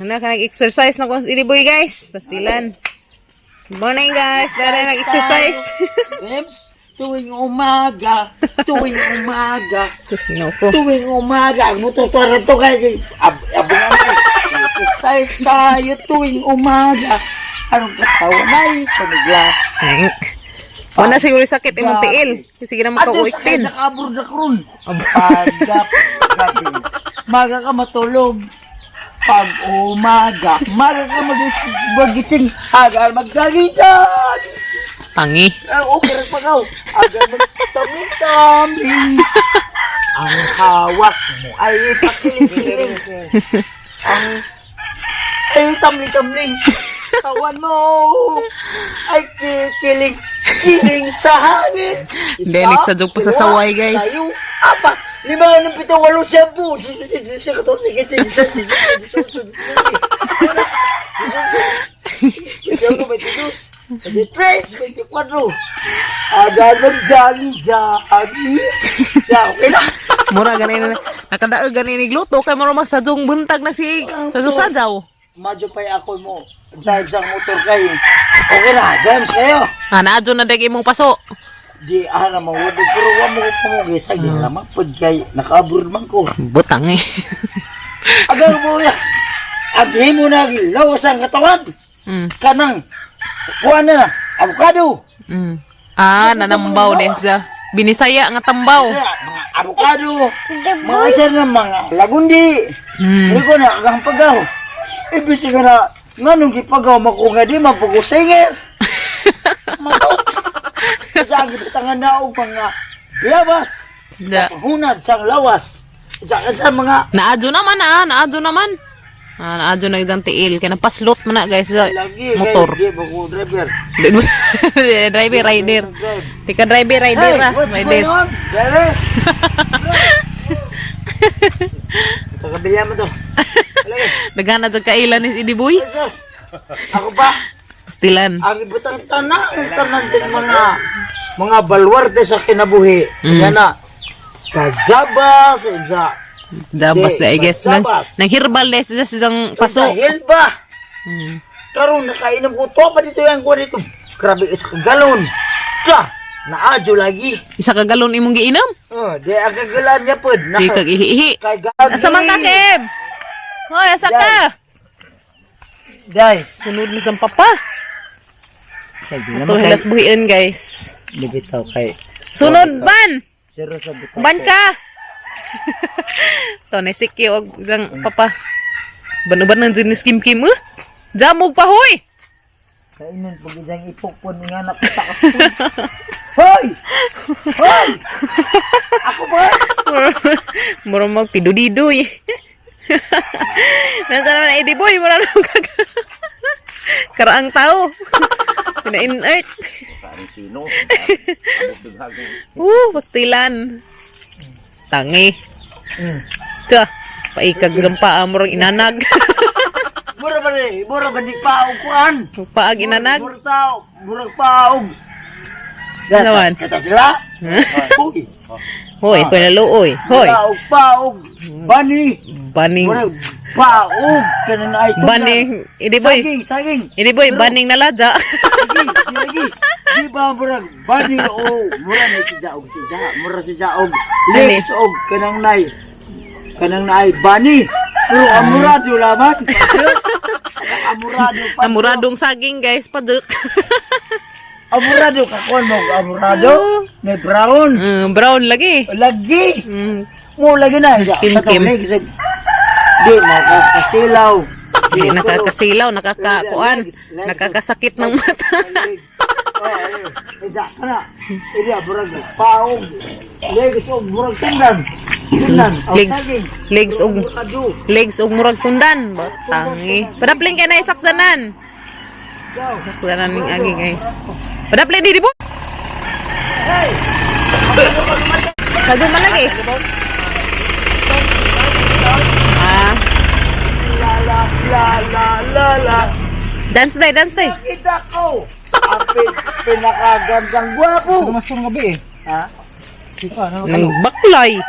Ano ka nag-exercise na kung si Boy guys? Pastilan. Good morning guys. Dara nag-exercise. Bems, tuwing umaga. Sino ko? Tuwing umaga. Ang mututuran to kay abungan ko. Exercise tayo tuwing umaga. Anong katawa na samigla. Wala siguro sakit imong tiil. Sige na makauitin. Nakabur na kron. Pagap gabi. Maga ka matulog. Pag umaga, maga ka magising. Aga magsaging dyan. Tangi. Okay rin pa ka. Aga magtaming-taming. Ang hawak mo ay pakiling. Ay tamling-tamling. Tawan mo ay kikiling sa hangin. Delik sa joke pa sa saway guys. Tayo, apat, 5, 6, 7, 8, 10, 11, 12, 13, 14. Agad mag-jali-jali. Okay na. Mura ganin na. Nakadaog ganin ni gluto kay mura masadyong buntag na si sadyaw. Madyo pa'y ako mo. Drive sa motor kayo. Okay na, Dems kayo. Naadyo na dagi imong paso. Di na mawad. Pero wala mo pamugis. Ay, di naman. Pag kayo, naka-abroad man ko. Butang eh. Agang mo na. Aghin mo na, lawas ang katawan. Kanang, kuha na, avocado. Nanambaw de sa binisaya nga tambaw. Mga avocado. Mga isa na mga lagundi. Hindi ko na, agang pagaw. Ibig ka na, nga nung kipagaw, makunga di, mapagusingir. Matot. Sa tangan na o mga biyabas. Hunad sa lawas. Sa mga... Naadyo naman naadyo naman. Naadyo na isang tiil. Kaya napaslot man na guys sa motor. Lagi, bako driver. Driver, rider. Tika driver, rider Hey, what's going on? Driver? Kakabilya mo to. Nagana sa kailan ni Idiboy. Ako ba? Pastilan. Ang ibutang tanan din mga balwarte sa kinabuhi. Yan na. Kajabas, Dabas na I guess. Nang herbal des sa isang paso. Dahil ba? Karon nakainom ko to pa dito yan ko dito. Grabe isa kagalon. Tsa, naadyo lagi. Isa ka galon imong giinom? Di ang kagalan niya pod. Di kag ihihi. Kay gagi. Asa man ka, Kim? Hoy, asa ka? Day. Sunod na sa papa. Sige Ito hilas buhiin guys. Libitaw kay. Sunod ban! Zero sa butaw. Ban ka! Ito na siki o isang papa. Ban-ban ng dyan ni Kim eh? Jamog pa hoy! Sa inon pag isang ipokpon nga napatakas ko. Hoy! Hoy! Ako ba? Mura mag pidudidoy. Nasa naman na Idiboy, mura na karaang tao. Pina-in-earth. Pastilan. Tangi. Tiyo, paikag zampa murang inanag. Mura ba ni paog kuan? Paag inanag. Murag paog. Naman. Kata sila? Hoy. Hoy, ko na luoy. Hoy. Paog. Bani. Baning. Murag paog. Kanan ay tunan. Baning. Idiboy. Saging. Idiboy, baning na ladya. Lagi. Di ba murag bani o mura na si Jaog. Mura si Jaog. Legs og kanang nay bani. Pero amurado laman. Amurado pa. Namuradong saging guys, paduk. Amurado ka kon mo amurado. May brown. Brown lagi. Lagi. Mo lagi na. Kim. Di makakasilaw. Di nakakasilaw, nakakakuan, nakakasakit ng mata. Eda kana. Eda burag paog. Legs og burag tindan. Legs og murag tundan. Batangi. Padapling kay na isaksanan. Saksanan ning agi guys. Padapling di bo. Hey. Sago man lagi. La. Dance day. Nakita ko. Ang pinakagandang gwapo. Masong gabi eh. Ha? Nang baklay.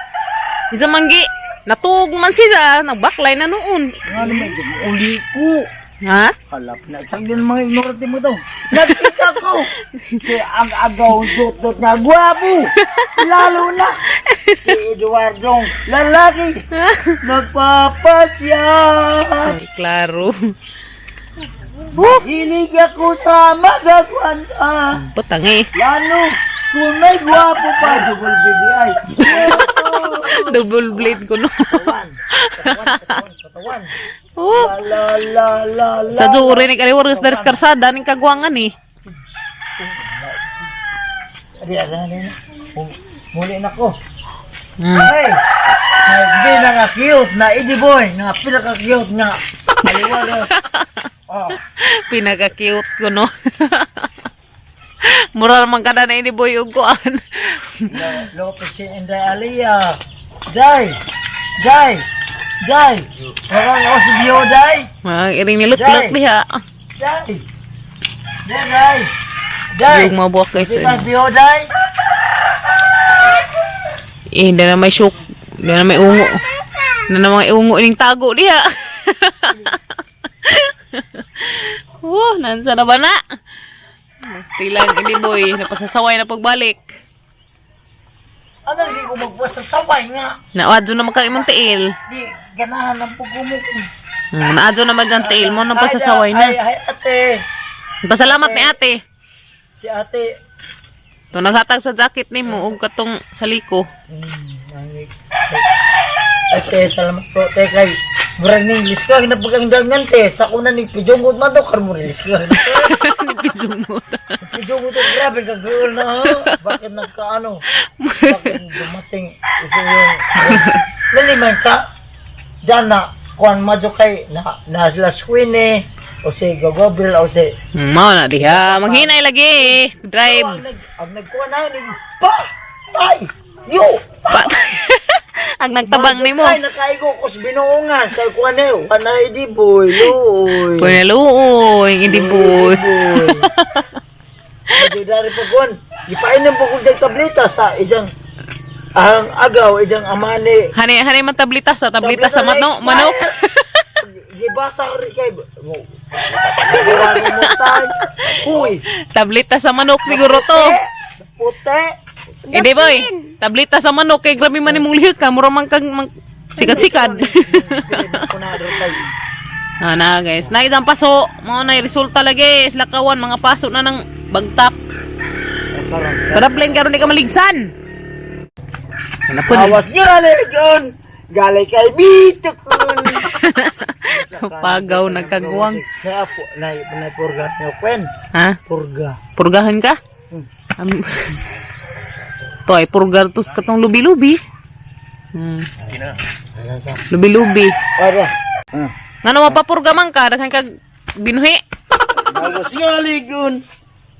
Isa manggi. Natug man siya, nagbaklay na noon. Ano may uli ko. Ha? Halap na isang din mga ignorante mo daw. Nagkita ko. Si ang agaw dot na guwapo. Lalo na si Eduardong lalaki. Nagpapasya. Ay, klaro. Hilig ako sa magagwanta. Putang eh. Lalo kung may guwapo pa. Double BDI. Double blade ko no. Katawan. Oh. La. Sa juri ni kaliwargas dari karsada ning kagwangan eh. Ari. Muli na ko. Hmm. Ay, hindi na nga cute na Eddie Boy, na pinaka-cute nga. Maliwalas. Oh, Pinaka-cute ko no. Mura naman kada na ini boy ug kuan. Lopez si Inday Aliyah. Day. Parang ako si Bio, Day. Mga iring nilukluk diha. Day. Yung mabuak guys. Di ba Bio, Day? Hindi na may shook. Hindi na may ungo. Hindi na mga ungo ining tago diha. Nansa na ba na? Basti lang, hindi boy. Napasasaway na pagbalik. Ano, hindi ko magpasasaway nga. Naadyo na magkaimong tiil. Di, ganahan ng pagumuk. Naadyo naman dyan tiil mo. Napasasaway na. Ay, ate. Pasalamat ni ate. Si ate. Ito naghatag sa jacket ni mo. Huwag katong sa liko. Ate, salamat po. Kay murag ni English ka, hinapagangdangan te. Sa kuna ni Pijungod man daw, karmo ni English ka. Pijungod. Pijungod to, grabe ka girl na ha. Bakit nagkaano? Bakit dumating ito yung... Naliman ka? Diyan na, kuhan madyo kay na sila Sweeney, o si Gabriel, o si... Mao na diha. Maghinay lagi. Drive. Ang nagkuhan na yun, pa! Ay! Yo! Pa. Ang nagtabang ni mo. Ay, nakaigo ko sa binuungan. Kaya kuha na yun. Panay di boy. Luoy. Punaluoy. Hindi boy. Hindi dari po kuhan. Ipainan po kong dyan tableta sa isang ang agaw, isang amani. Hani man tablita sa manok. Di ba sa rin kay... Pagkakaroon mo tayo. Huy. Tablita sa manok siguro to. Puti. Hindi boy. Tablita sa manok kay grabe man imong lihok ka. Mura man kag sikat-sikat. Na guys, na isang paso. Mao na resulta lagi. Lakawan mga paso na ng bagtak. Para plain karon di ka maligsan. Awas gali John. Gali kay Bito kun. Pagaw nagkagwang. Kaya po na purga niyo kwen. Ha? Purga. Purgahan ka? Toy, purgar tos katong lubi-lubi. Lubi-lubi. Para. Ngano mapapurga man ka, daghan kag binuhi. Awas gali kun.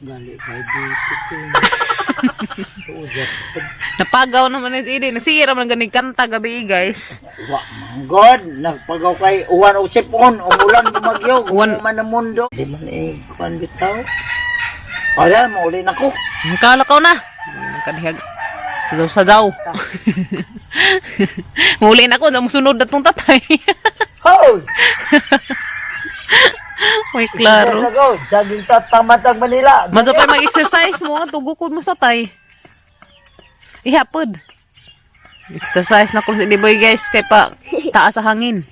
Gali kay Bito. Napagaw naman ni Sidi. Nagsira man ganig kanta gabi guys. Wa God, nagpagaw kay uwan o sipon, umulan bumagyo, Uwan. man ang mundo. Di man kuan bitaw. Ala, mauli na ko. Kalakaw na. Kadihag. Sajaw. Muli na ko, musunod na tong tatay. Hoy! Uy, klaro. Saging tatamatag Manila. Madyo pa mag-exercise mo, tugukod mo sa tay. Ihapod. Exercise na ko si Diboy guys, kay pa taas sa hangin.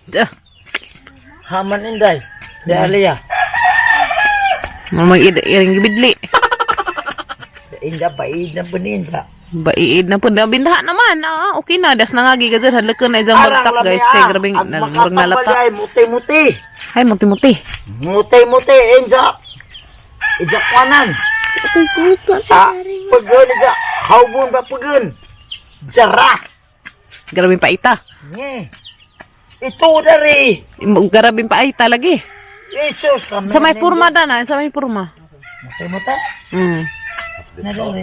Haman inday. Di Alia. Mamang iring gibidli. Inda pa id na paninsa. Baiid na po. Bintahan naman. Okay na. Das nangagi kasi halakan na isang bagtak guys. Kaya grabing murag nalata. Muti-muti. Ay, muti-muti. Muti-muti. Insa. Isa kwanan. Pagun isa. Haubun ba pagun? Jara. Grabing paita. Ito dari. Grabing paita lagi. Isus kami. Sa may purma na. Sa may purma. Muti-muti. Nadali.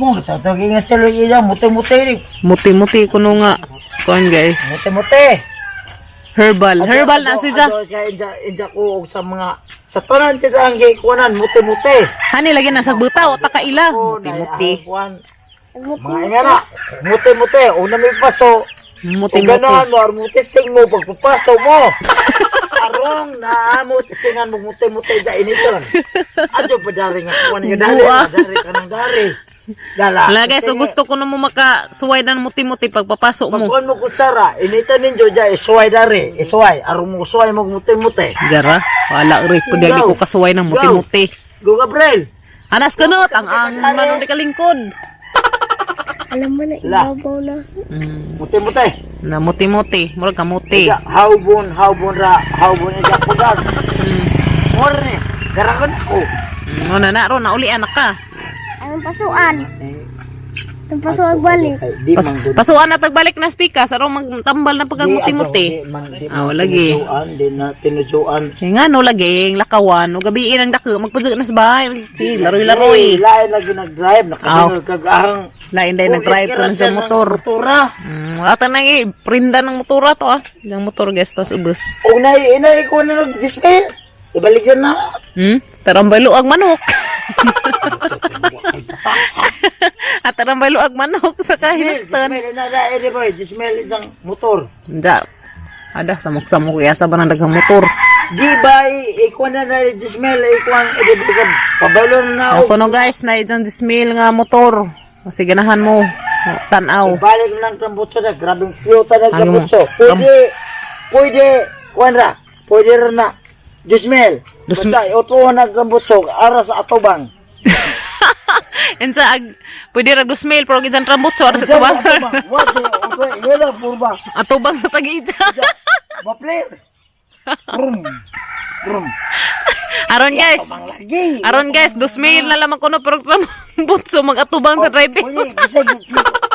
Mo tatawag nga sila iya muti-muti. Muti-muti kuno nga. Kuan guys. Muti-muti. Herbal. Herbal na siya. Inja ko sa mga sa tanan sila ang gikuanan muti-muti. Hani lagi na sa buta o taka ila. Muti-muti. Mga ingana, muti-muti, una may paso. Kung Muti-muti. gano'n mo, mo testing mo, pagpapaso mo. Arong na mo, testingan mo, muti-muti, dyan initon. Adyo pa dari nga, kuha niyo dari, dari ka ng dari. Dala. Wala guys, so gusto ko na mo makasuway ng muti-muti pagpapasok mo. Pagkuhan mo kutsara, initan ninyo dyan, isuway dari, isuway. Arong mo suway mo, muti-muti. Jara, wala rin po di ko kasuway ng muti-muti. Go, Gabriel. Anas ka not, ang manong di kalingkod. Alam mo na, La. ibabaw na. Muti-muti. Na muti-muti, murag kamuti. Ika, haubon ika pugan. Mura ni, garakan ako. Ano na ron, nauli anak ka. Anong pasuan? Anong pasuan balik? Di man gud. Pasuan na tagbalik na spikas, aron magtambal na pag muti-muti. Lagi. Di na tinusuan. Kaya nga no, laging, lakawan, o gabiin ang dako, magpudyo na sa bahay. Sige, laroy-laroy. Lain lagi nag-drive, nakadunod kagahang. Lain-lain nag-drive ko na sa motor. Motora. Wala na prinda ng motora to Yung motor guys, tos ubus. Unay, ko na nag-dismail. Ibalik dyan na. Tarambay luag manok. At tarambay luag manok sa kahinutan. Dismail na da, boy. Dismail isang motor. Hindi. Ada, samok-samok kaya sa banang daghang motor. Di ba, ikaw na na dismail, ikaw ang ibibigad. Pabalo na Ako no guys, na isang dismail nga motor. Kasi ganahan mo. Tanaw. balik lang ng tambutso na, grabing cute na Ano mo? tambutso. Pwede rin na. Dismail. Basta, utuhan na tambutso, ara sa atubang. And sa pwede ra dismail pero gisan trambutso ara sa tubang. Wala, purba. Atubang sa tagita. Maplir. Brum. Brum. Aron guys. Lagi. Aron guys, 2,000 na lamang kuno pero trambutso mag-atubang sa driving. Pwede, bisa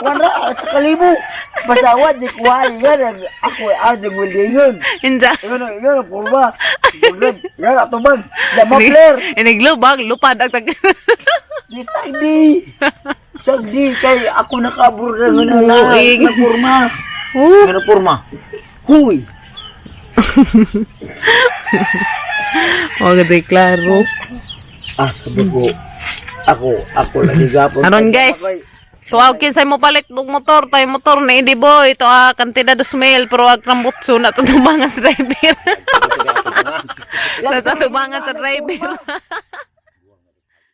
wala, sa kalibo. Basta awad, di kuha yan. Ako, di wilde yun. Inja. Yun, purba. Yan, atubang. Da, maplir. Iniglubag, lupad ang tag. Di sagdi. Sagdi kay ako nakabur na Uy. na purma. Oh, Nga purma. Huy. wag di klaro. Sabi ko. Ako lagi gapon. Aron guys. Tuwag kinsay mo palit ng motor, tayo motor na hindi boy. Ito kantida 2,000 pero ag trambutso na sa tubangan sa driver. Sa tubangan sa driver.